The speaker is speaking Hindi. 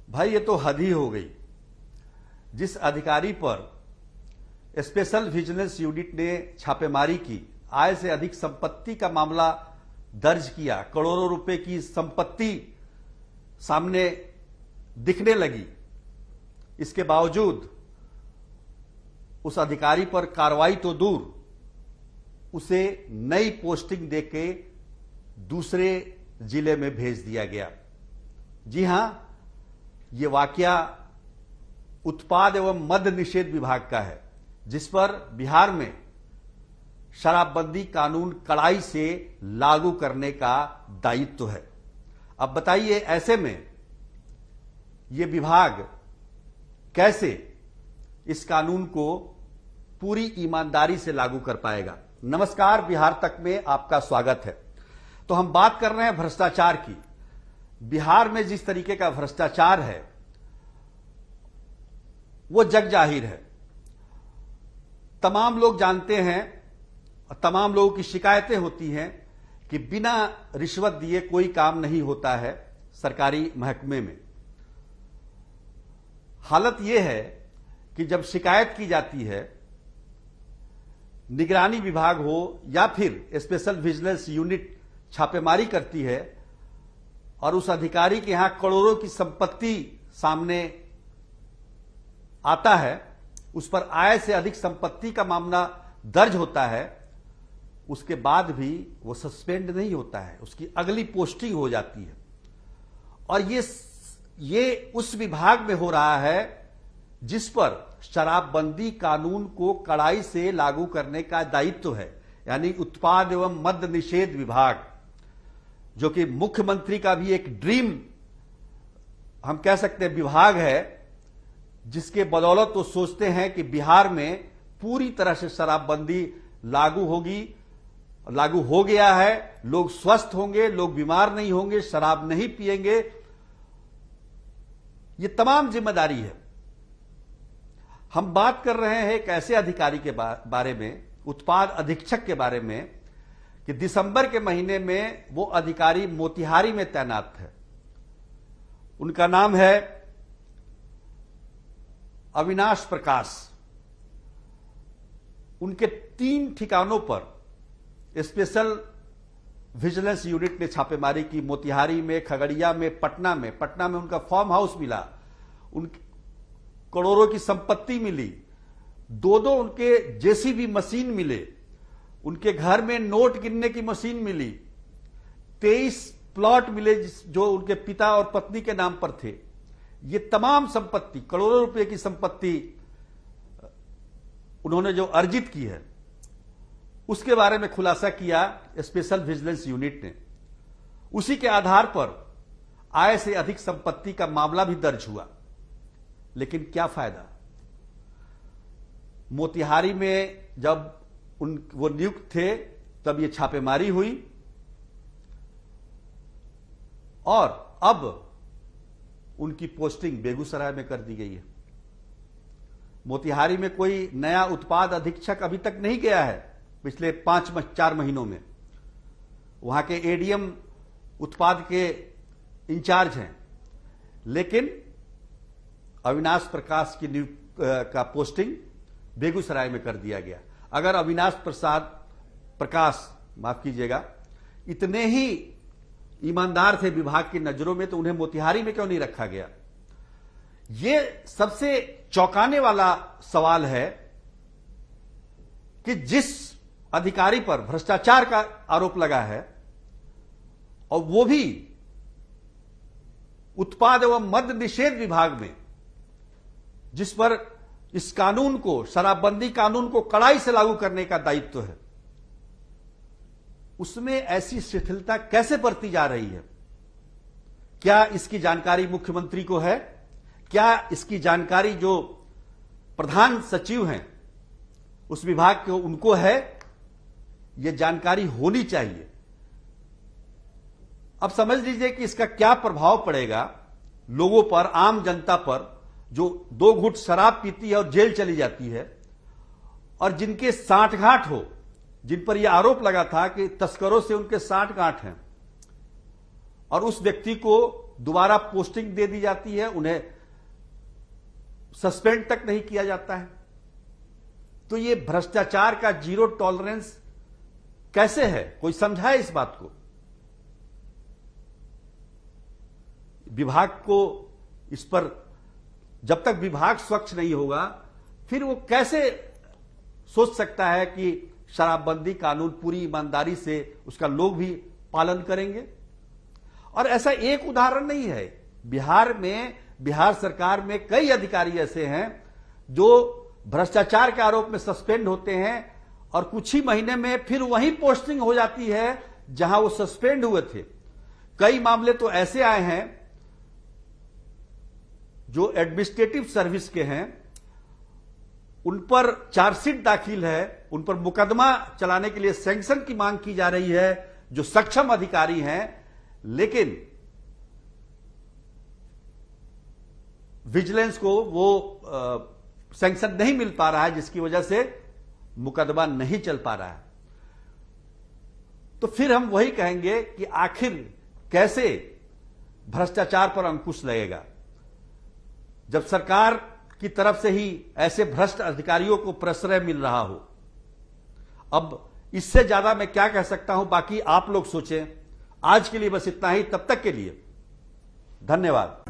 भाई ये तो हद ही हो गई। जिस अधिकारी पर स्पेशल विजिलेंस यूनिट ने छापेमारी की, आय से अधिक संपत्ति का मामला दर्ज किया, करोड़ों रुपए की संपत्ति सामने दिखने लगी, इसके बावजूद उस अधिकारी पर कार्रवाई तो दूर, उसे नई पोस्टिंग देके दूसरे जिले में भेज दिया गया। जी हां, ये वाकया उत्पाद एवं मद्य निषेध विभाग का है, जिस पर बिहार में शराबबंदी कानून कड़ाई से लागू करने का दायित्व है। अब बताइए, ऐसे में ये विभाग कैसे इस कानून को पूरी ईमानदारी से लागू कर पाएगा। नमस्कार, बिहार तक में आपका स्वागत है। तो हम बात कर रहे हैं भ्रष्टाचार की। बिहार में जिस तरीके का भ्रष्टाचार है वो जग जाहिर है, तमाम लोग जानते हैं, तमाम लोगों की शिकायतें होती हैं कि बिना रिश्वत दिए कोई काम नहीं होता है सरकारी महकमे में। हालत यह है कि जब शिकायत की जाती है, निगरानी विभाग हो या फिर स्पेशल विजिलेंस यूनिट छापेमारी करती है और उस अधिकारी के यहां करोड़ों की संपत्ति सामने आता है, उस पर आय से अधिक संपत्ति का मामला दर्ज होता है, उसके बाद भी वो सस्पेंड नहीं होता है, उसकी अगली पोस्टिंग हो जाती है। और ये उस विभाग में हो रहा है जिस पर शराबबंदी कानून को कड़ाई से लागू करने का दायित्व है, यानी उत्पाद एवं मद्य निषेध विभाग, जो कि मुख्यमंत्री का भी एक ड्रीम हम कह सकते हैं विभाग है, जिसके बदौलत वो सोचते हैं कि बिहार में पूरी तरह से शराबबंदी लागू होगी, लागू हो गया है, लोग स्वस्थ होंगे, लोग बीमार नहीं होंगे, शराब नहीं पिएंगे। ये तमाम जिम्मेदारी है। हम बात कर रहे हैं एक ऐसे अधिकारी के बारे में, उत्पाद अधीक्षक के बारे में, कि दिसंबर के महीने में वो अधिकारी मोतिहारी में तैनात है। उनका नाम है अविनाश प्रकाश। उनके 3 ठिकानों पर स्पेशल विजिलेंस यूनिट ने छापेमारी की, मोतिहारी में, खगड़िया में, पटना में। पटना में उनका फार्म हाउस मिला, उनकी करोड़ों की संपत्ति मिली, 2 उनके जेसीबी मशीन मिले, उनके घर में नोट गिनने की मशीन मिली, 23 प्लॉट मिले जो उनके पिता और पत्नी के नाम पर थे। ये तमाम संपत्ति, करोड़ों रुपए की संपत्ति उन्होंने जो अर्जित की है, उसके बारे में खुलासा किया स्पेशल विजिलेंस यूनिट ने। उसी के आधार पर आय से अधिक संपत्ति का मामला भी दर्ज हुआ। लेकिन क्या फायदा? मोतिहारी में जब वो नियुक्त थे तब ये छापेमारी हुई और अब उनकी पोस्टिंग बेगूसराय में कर दी गई है। मोतिहारी में कोई नया उत्पाद अधीक्षक अभी तक नहीं गया है पिछले 4 महीनों में। वहां के एडीएम उत्पाद के इंचार्ज हैं, लेकिन अविनाश प्रकाश की का पोस्टिंग बेगूसराय में कर दिया गया। अगर अविनाश प्रकाश माफ कीजिएगा, इतने ही ईमानदार थे विभाग की नजरों में, तो उन्हें मोतिहारी में क्यों नहीं रखा गया? यह सबसे चौंकाने वाला सवाल है कि जिस अधिकारी पर भ्रष्टाचार का आरोप लगा है और वो भी उत्पाद एवं मद्य निषेध विभाग में, जिस पर इस कानून को, शराबबंदी कानून को कड़ाई से लागू करने का दायित्व है, उसमें ऐसी शिथिलता कैसे बरती जा रही है? क्या इसकी जानकारी मुख्यमंत्री को है? क्या इसकी जानकारी जो प्रधान सचिव हैं उस विभाग के, उनको है? यह जानकारी होनी चाहिए। अब समझ लीजिए कि इसका क्या प्रभाव पड़ेगा लोगों पर, आम जनता पर, जो 2 घूंट शराब पीती है और जेल चली जाती है, और जिनके सांठगांठ हो, जिन पर यह आरोप लगा था कि तस्करों से उनके सांठगांठ हैं, और उस व्यक्ति को दोबारा पोस्टिंग दे दी जाती है, उन्हें सस्पेंड तक नहीं किया जाता है। तो ये भ्रष्टाचार का जीरो टॉलरेंस कैसे है, कोई समझाए इस बात को। विभाग को इस पर, जब तक विभाग स्वच्छ नहीं होगा, फिर वो कैसे सोच सकता है कि शराबबंदी कानून पूरी ईमानदारी से उसका लोग भी पालन करेंगे। और ऐसा एक उदाहरण नहीं है, बिहार में, बिहार सरकार में कई अधिकारी ऐसे हैं जो भ्रष्टाचार के आरोप में सस्पेंड होते हैं और कुछ ही महीने में फिर वहीं पोस्टिंग हो जाती है जहां वो सस्पेंड हुए थे। कई मामले तो ऐसे आए हैं जो एडमिनिस्ट्रेटिव सर्विस के हैं, उन पर चार्जशीट दाखिल है, उन पर मुकदमा चलाने के लिए सैंक्शन की मांग की जा रही है, जो सक्षम अधिकारी हैं, लेकिन विजिलेंस को वो सैंक्शन नहीं मिल पा रहा है, जिसकी वजह से मुकदमा नहीं चल पा रहा है। तो फिर हम वही कहेंगे कि आखिर कैसे भ्रष्टाचार पर अंकुश लगेगा, जब सरकार की तरफ से ही ऐसे भ्रष्ट अधिकारियों को प्रश्रय मिल रहा हो। अब इससे ज्यादा मैं क्या कह सकता हूं, बाकी आप लोग सोचें। आज के लिए बस इतना ही, तब तक के लिए धन्यवाद।